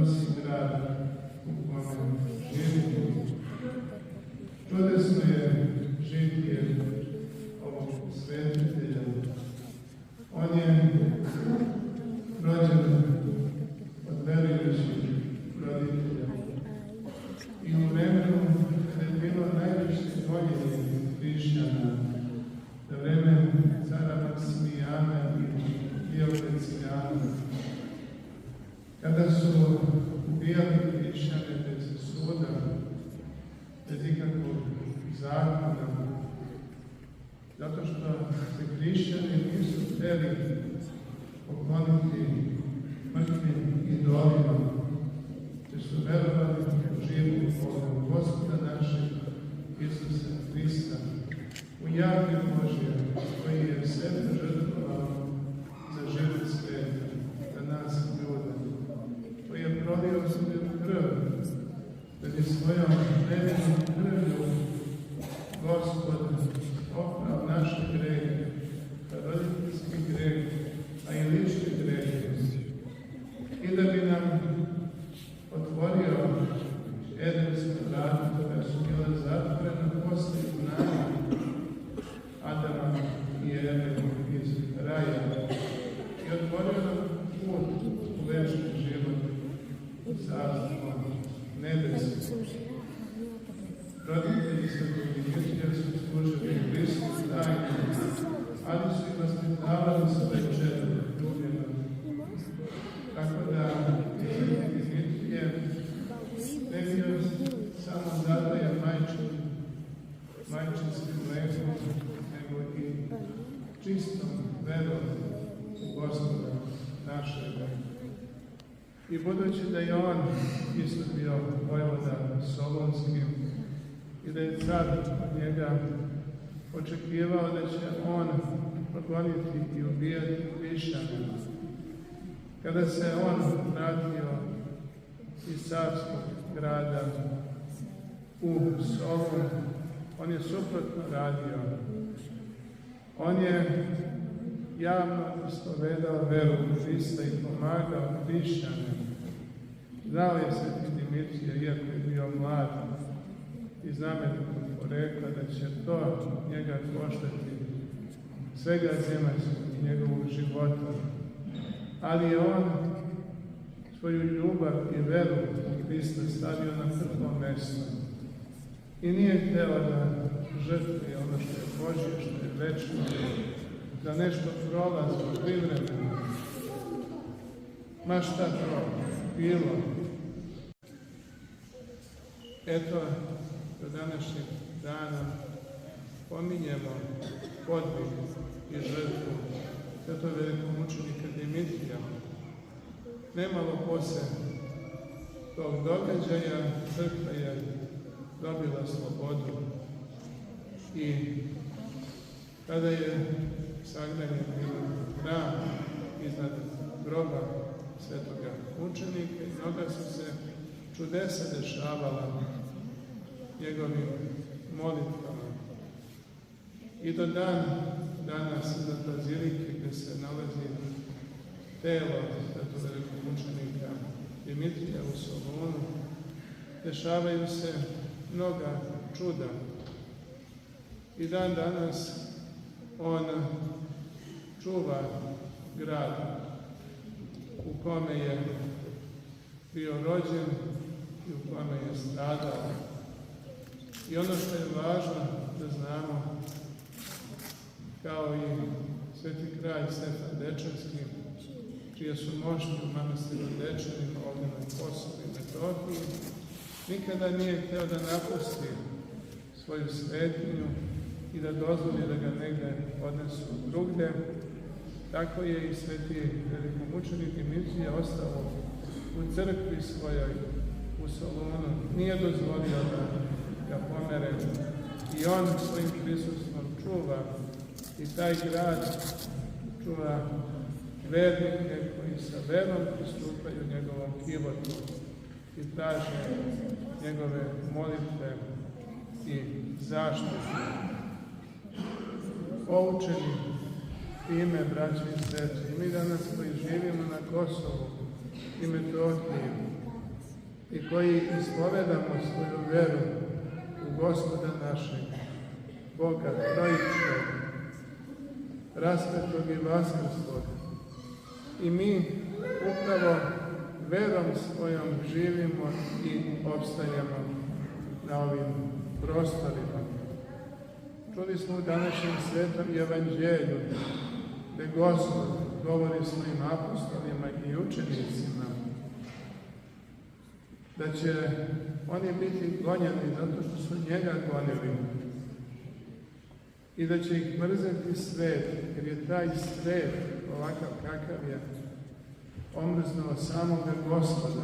nosi grad u kome živimo. Čudesno je žitije ovog svetitelja. On je rođen od verujućih roditelja i u vremenu kada je bilo najviše voljenje hrišćana, za vreme cara Maksimijana i Dioklecijana, kada su ubijali hrišćane bez suda, bez ikakvog zakona, zato što se hrišćani nisu hteli pokloniti mrtvim idolima, te su verovali u živu Boga, Gospoda našeg Isusa Hrista, u jave Božje, koji je sebe žrtvovao za život sveta, za nas ljude, koji je prolio svoju krv, da bi svojom nevinom krvlju Gospod oprao naše grehe, roditeljski greh, a i lični greh, i da bi nam otvorio edemska vrata koja su bila zatvorena posle izgnanja Adama i Eve iz raja i otvorio nam put u večni život, u carstvo nebesno. Roditelji Svetog Dimitrija su služili Hristu tajno, ali su i vaspitavali svoje čedo ljubljeno. Tako da Svetog Dimitrije ne bio samo zadaja majčinskim mlekom, nego i čistom verom u Gospoda našega. I budući da je on isto bio vojvoda Solonskim i da je car od njega očekivao da će on progoniti i ubijati hrišćane, kada se on vratio iz carskog grada u Solun, on je suprotno radio. On je javno ispovedao veru u Hrista i pomagao hrišćane. Znao je Sveti Dimitrije, iako je bio mlad i znamenitog porekla, da će to njega koštati svega zemaljskog njegovog života. Ali je on svoju ljubav i veru u Hrista stavio na prvo mesto i nije hteo da žrtvuje ono što je Božje, što je večno, da nešto prolazno, privremeno, ma šta to bilo. Eto, do današnjeg dana pominjemo podvig i žrtvu svetog velikomučenika Dimitrija. Nemalo posle tog događaja crkva je dobila slobodu i kada je sagrađen hram iznad groba svetoga mučenika i mnoga su se čudesa dešavala njegovim molitvama. I do danas iznad bazilike gde se nalazi telo svetog velikomučenika Dimitrija u Solunu, dešavaju se mnoga čuda. I dan danas on čuva grad u kome je bio rođen i u kome je stradao. I ono što je važno da znamo, kao i sveti kralj Stefan Dečanski, čije su mošti u manastiru Dečanima ovdje na Kosovu i Metohiji, nikada nije hteo da napusti svoju svetinju i da dozvoli da ga negde odnesu drugde. Tako je i sveti velikomučenik Dimitrije ostao u crkvi svojoj u Solunu. Nije dozvolio da ga pomere i on svojim prisustvom čuva i taj grad, čuva vernike koji sa verom pristupaju njegovom kivotu i traže njegove molitve i zaštitu. Poučeni time, braći i sestri, mi danas koji živimo na Kosovu i Metohiji, i koji ispovedamo svoju veru u Gospoda našeg, Boga Trojičnog, raspetog i vaskrslog. I mi upravo verom svojom živimo i opstajemo na ovim prostorima. Čuli smo u današnjem svetom evanđelju gde Gospod govori svojim apostolima i učenicima da će oni biti gonjeni zato što su njega gonili i da će ih mrzeti svet, jer je taj svet ovakav kakav je omrznuo samoga Gospoda.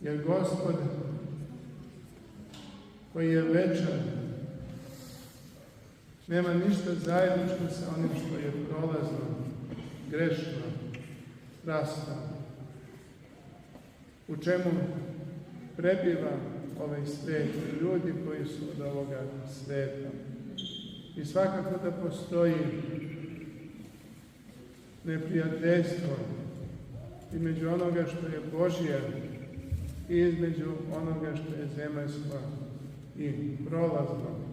Jer Gospod koji je večan nema ništa zajedničko sa onim što je prolazno, grešno, strasno, u čemu prebiva ovaj svet i ljudi koji su od ovoga sveta. I svakako da postoji neprijateljstvo između onoga što je Božje i između onoga što je zemaljsko i prolazno.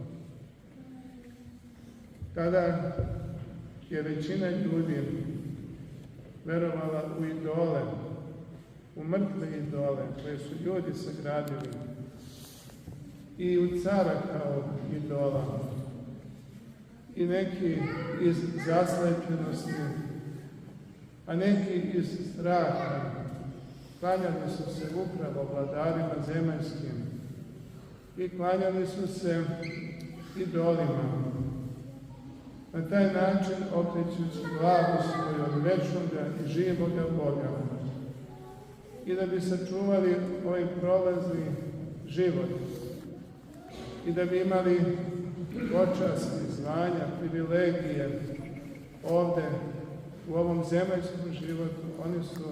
Tada je većina ljudi verovala u idole, u mrtve idole koje su ljudi sagradili i u cara kao idola. I neki iz zaslepljenosti, a neki iz straha klanjali su se upravo vladarima zemaljskim i klanjali su se idolima. Na taj način okrećući glavu svoju od večnoga i živoga Boga. I da bi sačuvali ovaj prolazni život i da bi imali počasti, zvanja, privilegije ovde u ovom zemaljskom životu, oni su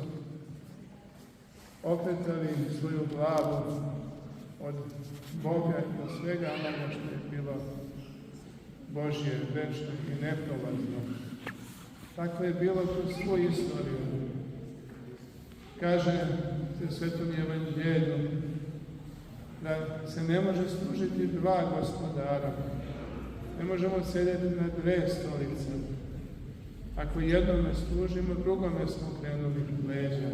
okretali svoju glavu od Boga i od svega onoga što je bilo Božje, večno i neprolazno. Tako je bilo kroz svu istoriju. Kaže se Svetom evanđelju da se ne može služiti dva gospodara. Ne možemo sedjeti na dve stolice. Ako jednome služimo, drugome smo krenuli leđa.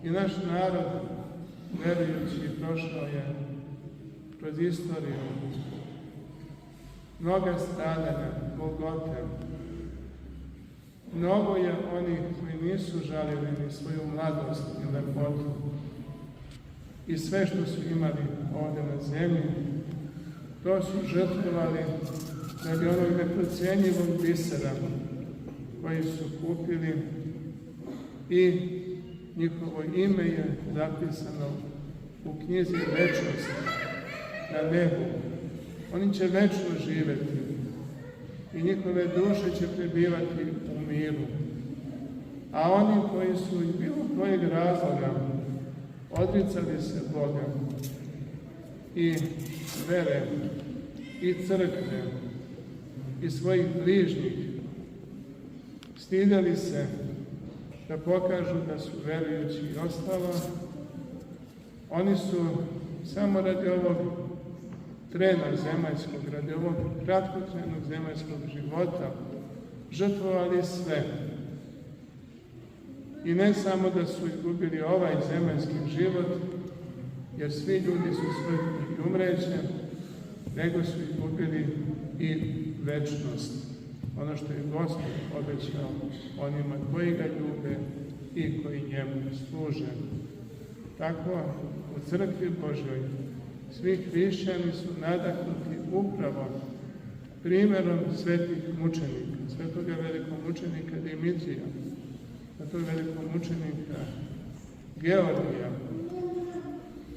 I naš narod, verujući, prošao je kroz istoriju mnoga stradanja, golgote. Mnogo je onih koji nisu žalili ni svoju mladost i lepotu i sve što su imali ovdje na zemlji, to su žrtvovali da bi onog neprocjenjivog bisera koji su kupili i njihovo ime je zapisano u knjizi večnosti na nebu. Oni će večno živjeti i njihove duše će prebivati u miru. A oni koji su iz bilo kojeg razloga odricali se Boga i vere i crkve i svojih bližnjih, stidjeli se da pokažu da su verujući i ostalo, oni su samo radi ovog trena zemaljskog, radi ovog kratkotrenog zemaljskog života žrtvovali sve. I ne samo da su izgubili ovaj zemaljski život, jer svi ljudi su smrtni i umreće, nego su izgubili i večnost. Ono što je Gospod obećao onima koji ga ljube i koji njemu služe. Tako u crkvi Božoj svi hrišćani su nadahnuti upravo primjerom svetih mučenika, svetoga velikomučenika Dimitrija, svetoga velikomučenika Georgija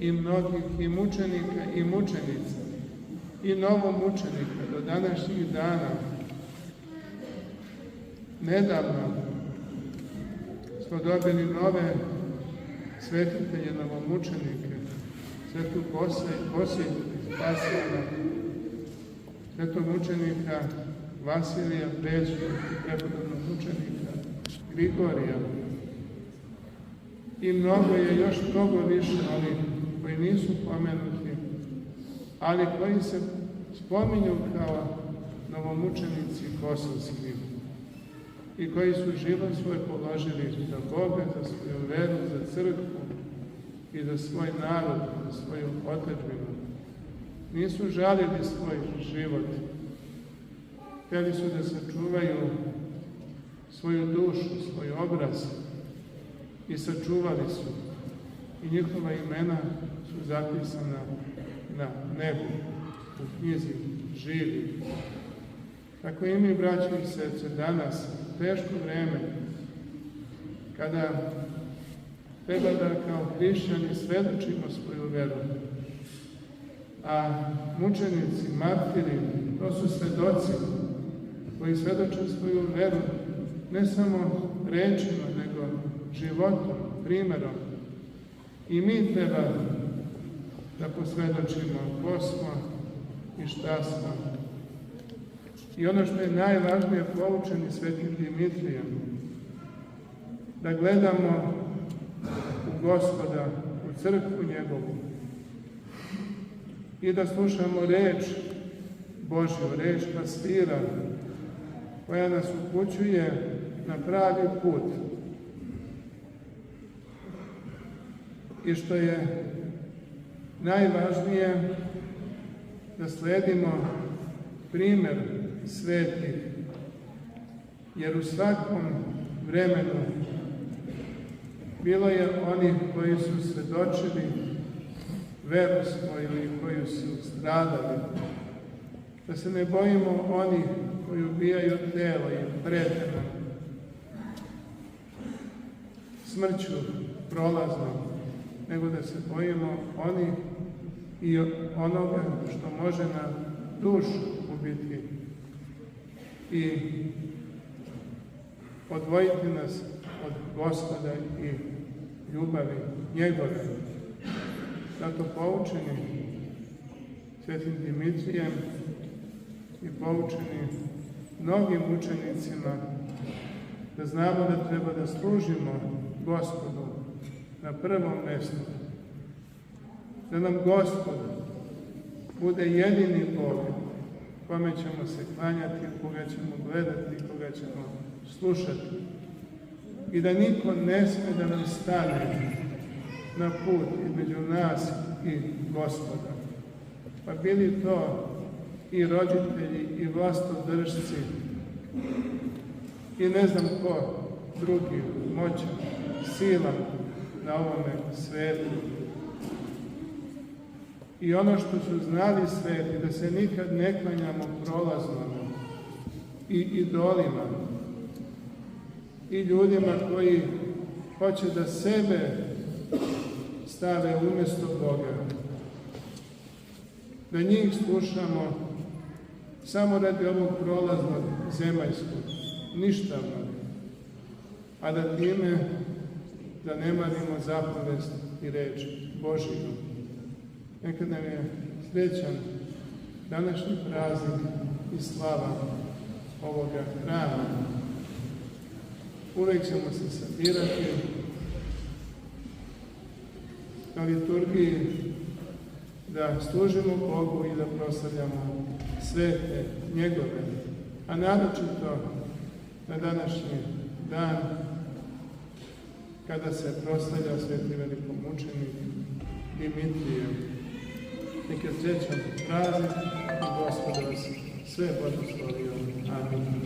i mnogih i mučenika i mučenica i novomučenika do današnjih dana. Nedavno smo dobili nove svetitelje novomučenike, svetu Bosiju Spasijana, svetog mučenika Vasilija Pređu i prepodobnog mučenika Grigorija. I mnogo je, još mnogo više onih koji nisu pomenuti, ali koji se spominju kao novomučenici kosovski i koji su život svoj položili za Boga, za svoju veru, za crkvu i za svoj narod, za svoju otadžbinu. Nisu žalili svoj život. Htjeli su da sačuvaju svoju dušu, svoj obraz i sačuvali su. I njihova imena su zapisana na nebu, u knjizi živih. Tako i mi, braći i sestre, danas, u teško vreme, kada treba da kao hrišćani svedočimo svoju veru, a mučenici, martiri, to su svedoci koji svedoče svoju veru ne samo rečima, nego životom, primerom. I mi treba da posvedočimo ko smo i šta smo. I ono što je najvažnije, poučeni svetim Dimitrijem, da gledamo u Gospoda, u crkvu njegovu i da slušamo reč Božju, reč pastira, koja nas upućuje na pravi put. I što je najvažnije, da sledimo primer svetih, jer u svakom vremenu bilo je onih koji su svedočili veru svoju i koji su stradali. Da se ne bojimo onih koji ubijaju telo i prete nam smrću prolaznom, nego da se bojimo onih i onoga što može na dušu ubiti i odvojiti nas od Gospoda i ljubavi njegove. Zato poučeni svetim Dimitrijem i poučeni mnogim učenicima, da znamo da treba da služimo Gospodu na prvom mjestu, da nam Gospod bude jedini Bog, kome ćemo se klanjati, koga ćemo gledati, koga ćemo slušati. I da niko ne sme da nam stane na put između nas i Gospoda. Pa bili to i roditelji, i vlastodržci, i ne znam ko drugi moćan, silan na ovome svetu. I ono što su znali sveti, da se nikad ne klanjamo prolaznom i idolima i ljudima koji hoće da sebe stave umjesto Boga. Da njih slušamo samo radi ovog prolaznog zemaljskog, ništavnog, a da time zanemarimo zapovest i reč Božiju. Nekad nam je srećan današnji praznik i slava ovoga hrama. Uvijek ćemo se sabirati na liturgiji da služimo Bogu i da proslavljamo svete njegove, a naročito na današnji dan kada se proslavlja sveti velikomučenik Dimitrije. Nek je srećan praznik i Gospod vas sve blagoslovio. Amin.